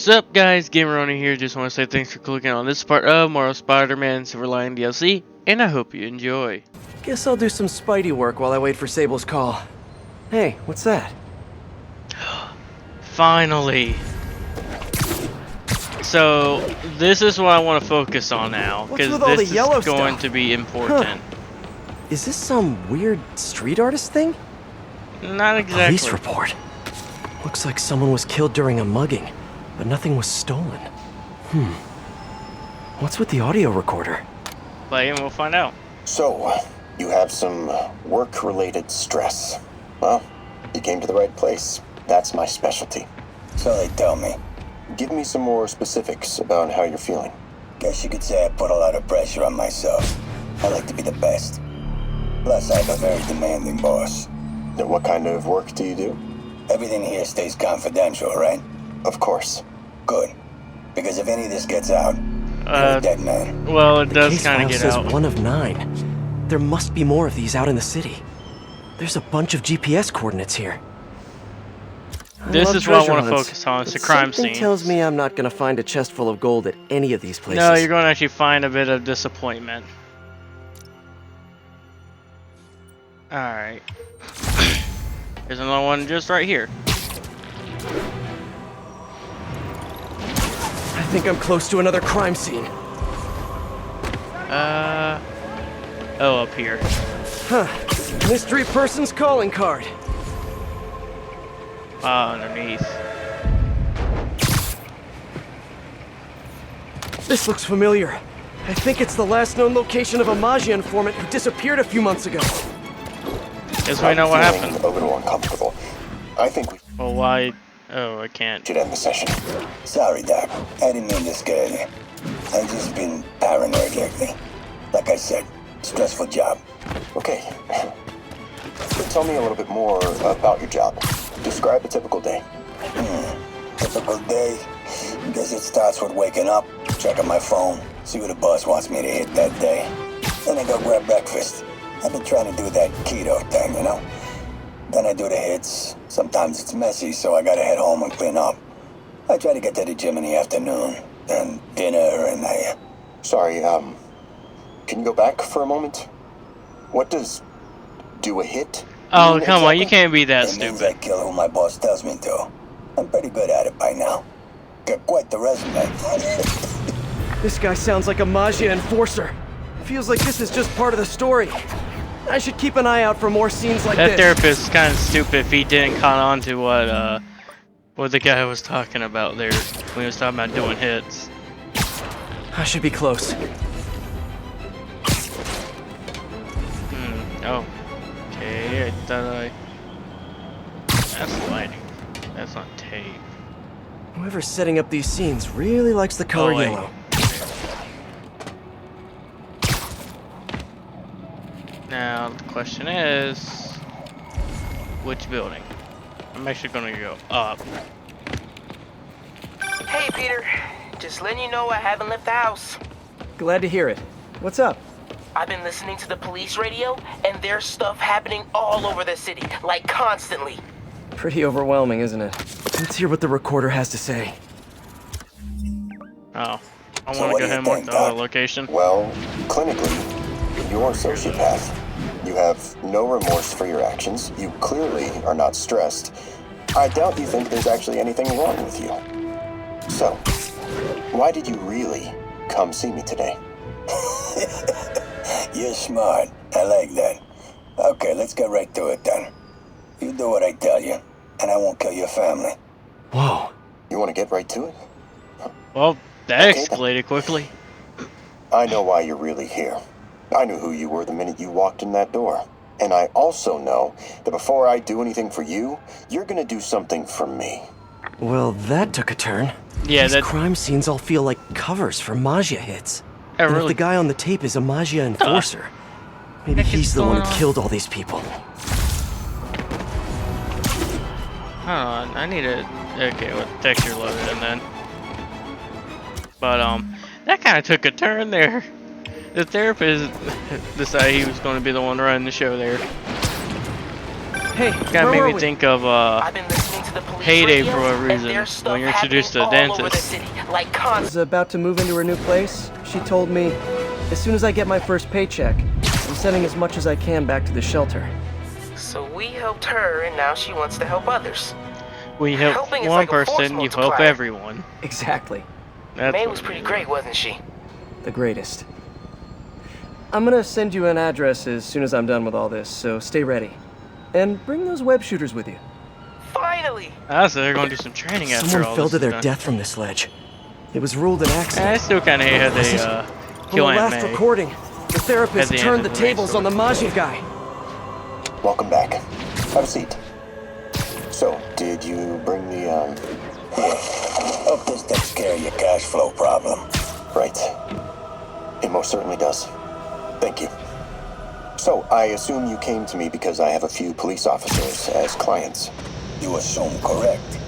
Sup guys, Gameroni here. Just want to say thanks for clicking on this part of Marvel Spider-Man Silver Lining DLC, and I hope you enjoy. Guess I'll do some Spidey work while I wait for Sable's call. Hey, what's that? Finally. So, this is what I want to focus on now, because this is going to be important. Is this some weird street artist thing? Not exactly. Police report. Looks like someone was killed during a mugging, but nothing was stolen. What's with the audio recorder? Play and we'll find out. So, you have some work-related stress. Well, you came to the right place. That's my specialty. So they tell me. Give me some more specifics about how you're feeling. Guess you could say I put a lot of pressure on myself. I like to be the best. Plus, I have a very demanding boss. Then what kind of work do you do? Everything here stays confidential, right? Of course. Good. Because if any of this gets out, you're a dead man. Well, it does case kind of file get says out. 1 of 9. There must be more of these out in the city. There's a bunch of GPS coordinates here. This is what I want to focus on. It's a crime scene. Something tells me I'm not going to find a chest full of gold at any of these places. No, you're going to actually find a bit of disappointment. Alright. There's another one just right here. I think I'm close to another crime scene. Oh, up here. Mystery person's calling card. Underneath. This looks familiar. I think it's the last known location of a Magia informant who disappeared a few months ago. Guess we know what I'm feeling happened. a little uncomfortable. I think we Well, why? Oh, I can't. should end the session. Sorry, Doc. I didn't mean to scare you. I've just been paranoid lately. Like I said, stressful job. Okay. So tell me a little bit more about your job. Describe a typical day. Typical day. Guess it starts with waking up, checking my phone, see what the boss wants me to hit that day. Then I go grab breakfast. I've been trying to do that keto thing, you know? Then I do the hits. Sometimes it's messy, so I gotta head home and clean up. I try to get to the gym in the afternoon, then dinner, and I... Sorry, can you go back for a moment? What does do a hit Oh, mean come on, you exactly? can't be that It means I stupid. kill who my boss tells me to. I'm pretty good at it by now. Got quite the resume. This guy sounds like a Magia enforcer. Feels like this is just part of the story. I should keep an eye out for more scenes like That this. therapist is kind of stupid if he didn't caught on to what the guy was talking about there when he was talking about doing hits. I should be close. Oh. Okay, I thought That's lighting. That's not tape. Whoever's setting up these scenes really likes the color Oh, wait. yellow. Now, the question is, which building? I'm actually gonna go up. Hey, Peter. Just letting you know I haven't left the house. Glad to hear it. What's up? I've been listening to the police radio, and there's stuff happening all over the city, like constantly. Pretty overwhelming, isn't it? Let's hear what the recorder has to say. Oh. I So want to what go do ahead you and mark think, the other Doc? location. Well, clinically, you're a sociopath. You have no remorse for your actions. You clearly are not stressed. I doubt you think there's actually anything wrong with you. So, why did you really come see me today? You're smart. I like that. Okay, let's get right to it then. You do what I tell you, and I won't kill your family. Whoa. You want to get right to it? Well, that Okay, escalated quickly. I know why you're really here. I knew who you were the minute you walked in that door. And I also know that before I do anything for you, you're gonna do something for me. Well, that took a turn. Yeah, These that crime scenes all feel like covers for Magia hits. I And if really the guy on the tape is a Magia enforcer, maybe heck is he's the one going who on? killed all these people. Hold on, I need to. Okay, well, texture loaded and then. But that kind of took a turn there. The therapist decided he was going to be the one running the show there. Hey, Kind of where made were me we? think of I've been listening to to the police Payday radio, for a and reason there's when stuff you're happening introduced to a all over the dentist. city, like I constantly. was about to move into her new place. She told me, as soon as I get my first paycheck, I'm sending as much as I can back to the shelter. So we helped her, and now she wants to help others. When you help Helping is one like a force person, you help multiplier. everyone. Exactly. That's May what was it pretty is. great, wasn't she? The greatest. I'm gonna send you an address as soon as I'm done with all this, so stay ready. And bring those web shooters with you. Finally! Ah, so they're going to do some training after Someone all fell this to is their done. death from this ledge. It was ruled an I accident. still kind of hate how they On kill the Aunt last May. recording, the therapist At the end turned of the the tables on the Majin guy. Welcome back. Have a seat. So, did you bring the, Yeah. Hope this takes care of your cash flow problem. Right. It most certainly does. Thank you. So, I assume you came to me because I have a few police officers as clients. You assume correct.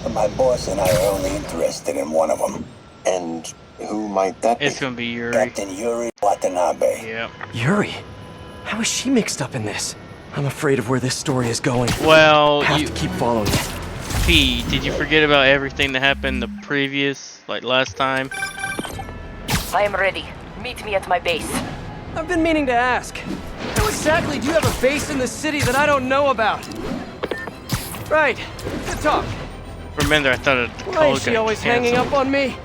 But my boss and I are only interested in one of them. And who might that be? It's gonna be Yuri. Captain Yuri Watanabe. Yep. Yuri? How is she mixed up in this? I'm afraid of where this story is going. Well, I have you, to keep following it. P, did you forget about everything that happened the previous, like last time? I am ready. Meet me at my base. I've been meaning to ask. How exactly do you have a base in the city that I don't know about? Right. Good talk. Remember, I thought it. Why is she always hanging up on me?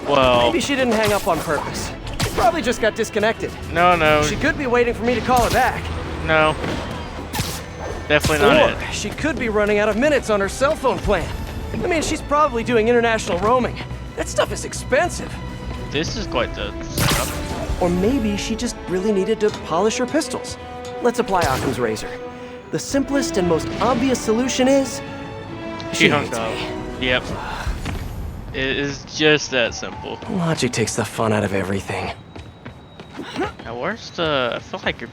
Well, Maybe she didn't hang up on purpose. She probably just got disconnected. no, She could be waiting for me to call her back. no. Definitely not Or it. she could be running out of minutes on her cell phone plan. I mean, she's probably doing international roaming. That stuff is expensive. This is quite the setup. Or maybe she just really needed to polish her pistols. Let's apply Occam's razor. The simplest and most obvious solution is... She hung hates up. me. Yep. It is just that simple. Logic takes the fun out of everything. Now, where's the? I feel like you're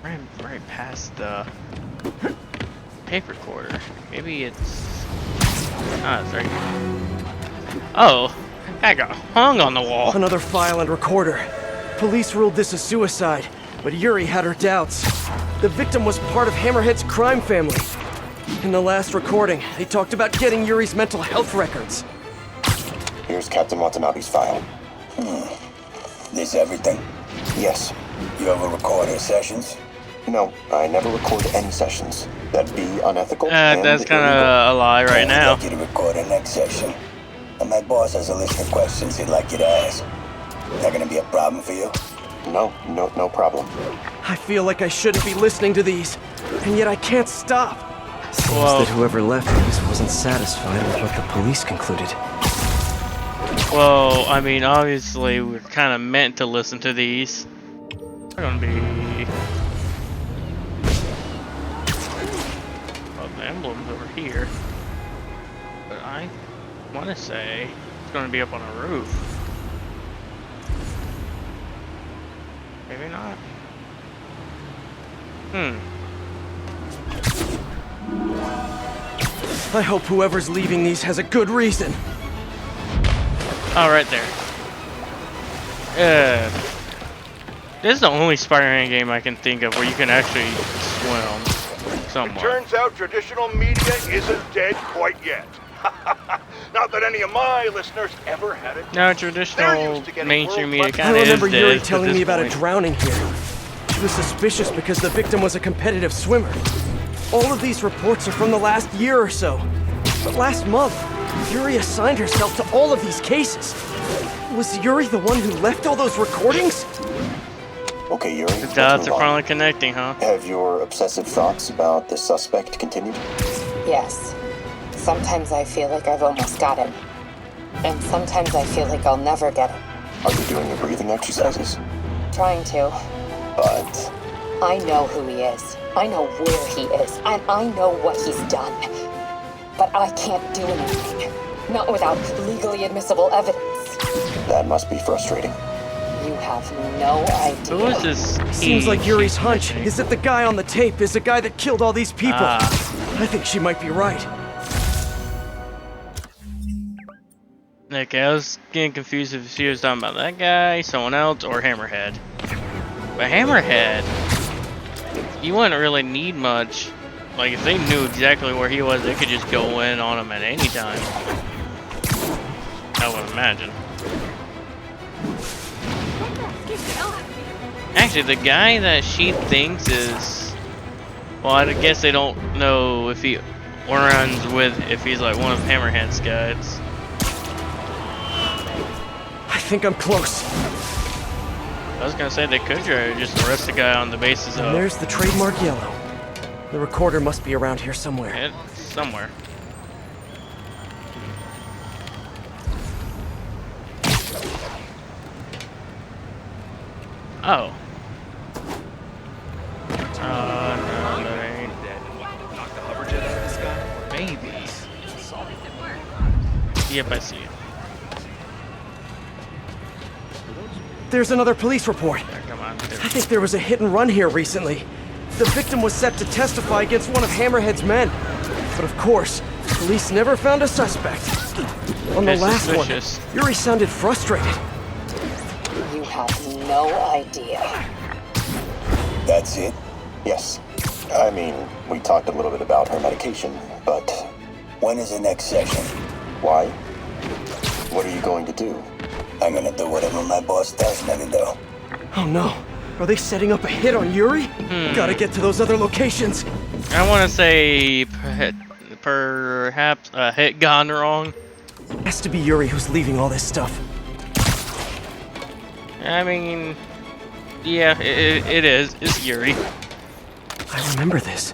right past the tape recorder. Maybe it's. Ah, it's right here. Oh, I got hung on the wall. Another file and recorder. Police ruled this a suicide, but Yuri had her doubts. The victim was part of Hammerhead's crime family. In the last recording, they talked about getting Yuri's mental health records. Here's Captain Watanabe's file. This everything? Yes. You ever record her sessions? No, I never record any sessions. That'd be unethical and That's kind of illegal. a lie right I'd now. like you to record her next session. And my boss has a list of questions he'd like you to ask. That gonna be a problem for you? No problem. I feel like I shouldn't be listening to these, and yet I can't stop. Seems Well- that whoever left these wasn't satisfied with what the police concluded. Well, I mean, obviously we're kind of meant to listen to these. They're gonna be. Well, the emblem's over here, but I want to say it's gonna be up on a roof. Maybe not. I hope whoever's leaving these has a good reason. Oh, right there. This is the only Spider-Man game I can think of where you can actually swim somewhat. Turns out traditional media isn't dead quite yet. Not that any of my listeners ever had it. No, They're traditional used to getting mainstream media world-class- kind I of is remember dead Yuri at telling this me about a point. drowning here. She was suspicious because the victim was a competitive swimmer. All of these reports are from the last year or so. But last month, Yuri assigned herself to all of these cases. Was Yuri the one who left all those recordings? Okay, Yuri. The let's dots move are on. finally connecting, huh? Have your obsessive thoughts about the suspect continued? Yes. Sometimes I feel like I've almost got him. And sometimes I feel like I'll never get him. Are you doing your breathing exercises? Trying to. But I know who he is. I know where he is. And I know what he's done. But I can't do anything. Not without legally admissible evidence. that must be frustrating. You have no idea. Who is this? Seems like Yuri's she's hunch mentioning? is that the guy on the tape is the guy that killed all these people. Ah. I think she might be right. Okay, I was getting confused if she was talking about that guy, someone else, or Hammerhead. But Hammerhead, you wouldn't really need much Like, if they knew exactly where he was, they could just go in on him at any time. I would imagine. Actually, the guy that she thinks is... Well, I guess they don't know if he runs with... if he's like one of Hammerhead's guys. I think I'm close. I was gonna say they could just arrest the guy on the basis And of... there's the trademark yellow. The recorder must be around here somewhere. It's somewhere. Oh. No, that ain't. Maybe. Yep, I see it. There's another police report. Yeah, come on. I think there was a hit and run here recently. The victim was set to testify against one of Hammerhead's men. But of course, police never found a suspect. On the It's last one, suspicious. Yuri sounded frustrated. You have no idea. That's it? Yes. I mean, we talked a little bit about her medication, but When is the next session? why? What are you going to do? I'm gonna do whatever my boss tells me to do. Oh no. Are they setting up a hit on Yuri? Gotta get to those other locations. I want to say perhaps a hit gone wrong. Has to be Yuri who's leaving all this stuff. I mean, yeah, it is. It's Yuri. I remember this.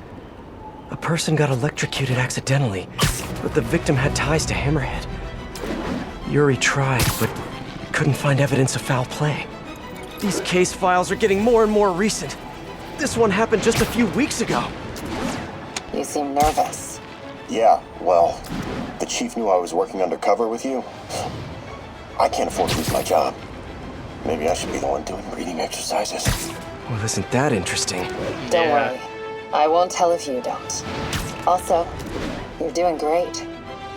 A person got electrocuted accidentally, but the victim had ties to Hammerhead. Yuri tried, but couldn't find evidence of foul play. These case files are getting more and more recent. This one happened just a few weeks ago. You seem nervous. Yeah, well, the chief knew I was working undercover with you. I can't afford to lose my job. Maybe I should be the one doing breathing exercises. Well, isn't that interesting? Don't Yeah. worry. I won't tell if you don't. Also, you're doing great.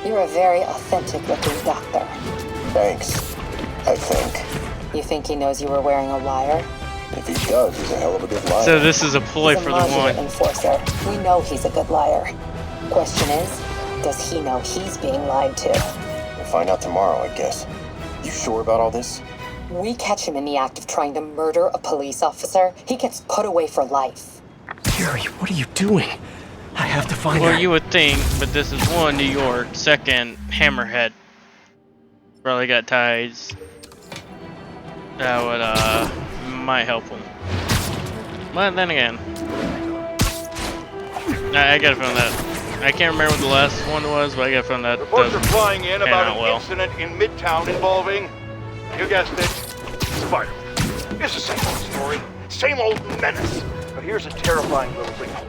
You're a very authentic-looking doctor. Thanks, I think. You think he knows you were wearing a wire? If he does, he's a hell of a good liar. So this is a ploy He's a for the Maggia one. enforcer. We know he's a good liar. Question is, does he know he's being lied to? We'll find out tomorrow, I guess. You sure about all this? We catch him in the act of trying to murder a police officer, he gets put away for life. Yuri, what are you doing? I have to find Well, her. you would think, but this is one, New York, second, Hammerhead. Probably got ties. That would, might help him. But then again, I gotta find that. I can't remember what the last one was, but I gotta find that. Reports are flying in pan about out an well. incident in Midtown involving, you guessed it, Spider. It's the same old story, same old menace. But here's a terrifying little wrinkle.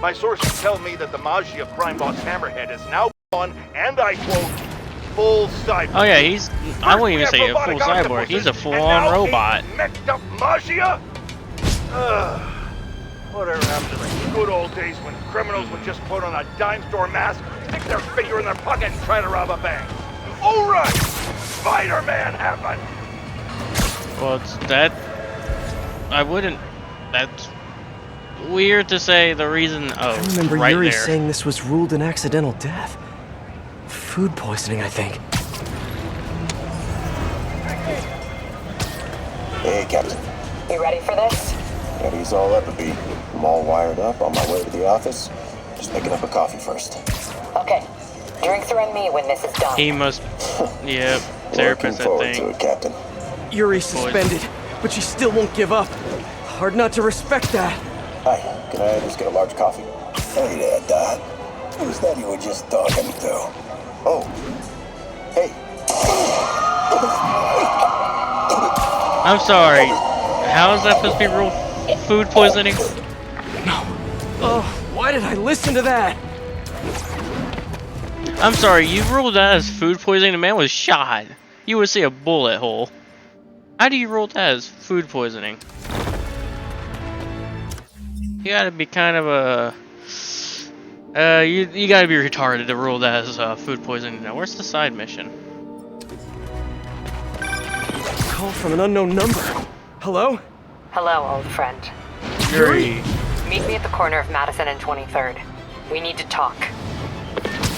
My sources tell me that the Maggia crime boss Hammerhead is now on, and I quote, full cyborg. Oh yeah, he's. I wouldn't even First we say have a full robotic cyborg. octopuses, He's a and full-on now robot. a messed up Maggia? Whatever happened to the good old days when criminals would just put on a dime store mask, stick their finger in their pocket, and try to rob a bank? All right, Spider-Man happened. Well, it's that. I wouldn't. That's weird to say the reason. Oh, I remember right Yuri there. saying this was ruled an accidental death. Food poisoning, I think. Hey, Captain. You ready for this? Eddie's all up a beat. I'm all wired up on my way to the office. Just picking up a coffee first. Okay. Drinks are on me when this is done. He must. Yep, Looking therapist, I forward to think. it, Captain. Yuri's suspended, but she still won't give up. Hard not to respect that. Hi, can I just get a large coffee? Hey there, Doc. Who's that you were just talking to? Oh, hey. I'm sorry. How is that supposed to be real food poisoning? Oh, why did I listen to that? I'm sorry. You ruled that as food poisoning. The man was shot. You would see a bullet hole. How do you rule that as food poisoning? You gotta be kind of a... you gotta be retarded to rule that as food poisoning. Now, where's the side mission? Call from an unknown number. Hello? Hello, old friend. Yuri. Meet me at the corner of Madison and 23rd. We need to talk.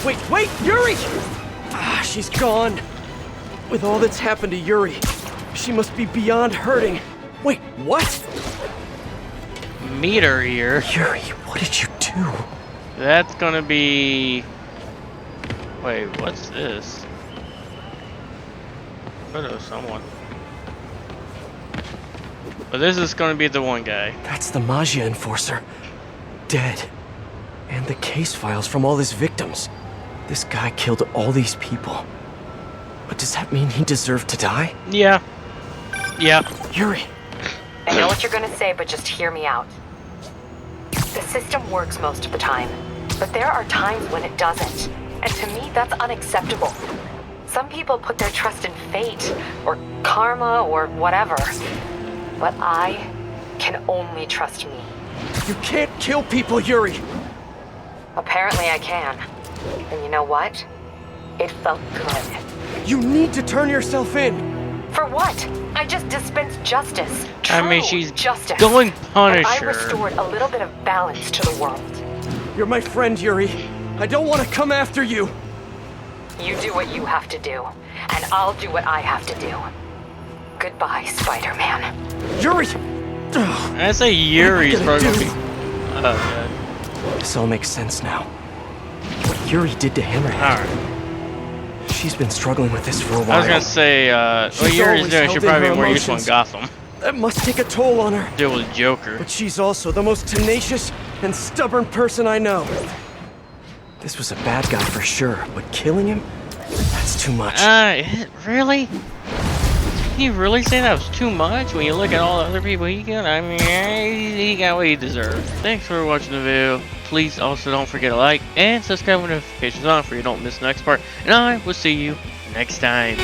Wait, Yuri! She's gone. With all that's happened to Yuri, she must be beyond hurting. Wait, what? Meter here. Yuri, what did you do? That's gonna be... Wait, what's this? Photo of someone. But this is gonna be the one guy. That's the Magia Enforcer. Dead. And the case files from all his victims. This guy killed all these people. But does that mean he deserved to die? Yeah. Yeah. Yuri! I know what you're gonna say, but just hear me out. The system works most of the time, but there are times when it doesn't. And to me, that's unacceptable. Some people put their trust in fate, or karma, or whatever. But I can only trust me. You can't kill people, Yuri! Apparently I can. And you know what? It felt good. You need to turn yourself in! For what? I just dispensed justice. I mean, True she's justice. going And Punisher. I restored a little bit of balance to the world. You're my friend, Yuri. I don't want to come after you. You do what you have to do, and I'll do what I have to do. Goodbye, Spider-Man. Yuri! I say Yuri's What am I probably gonna gonna be... Oh, God. This all makes sense now. What Yuri did to Hammerhead. Alright. She's been struggling with this for a while. I was gonna say, what She's Yuri's always doing held should in probably her be more useful in emotions. Gotham. That must take a toll on her. Deal with Joker. But she's also the most tenacious and stubborn person I know. This was a bad guy for sure, but killing him? That's too much. Really? You really say that was too much when you look at all the other people he got? I mean, he got what he deserved. Thanks for watching the video. Please also don't forget to like and subscribe with notifications on so you don't miss the next part. And I will see you next time.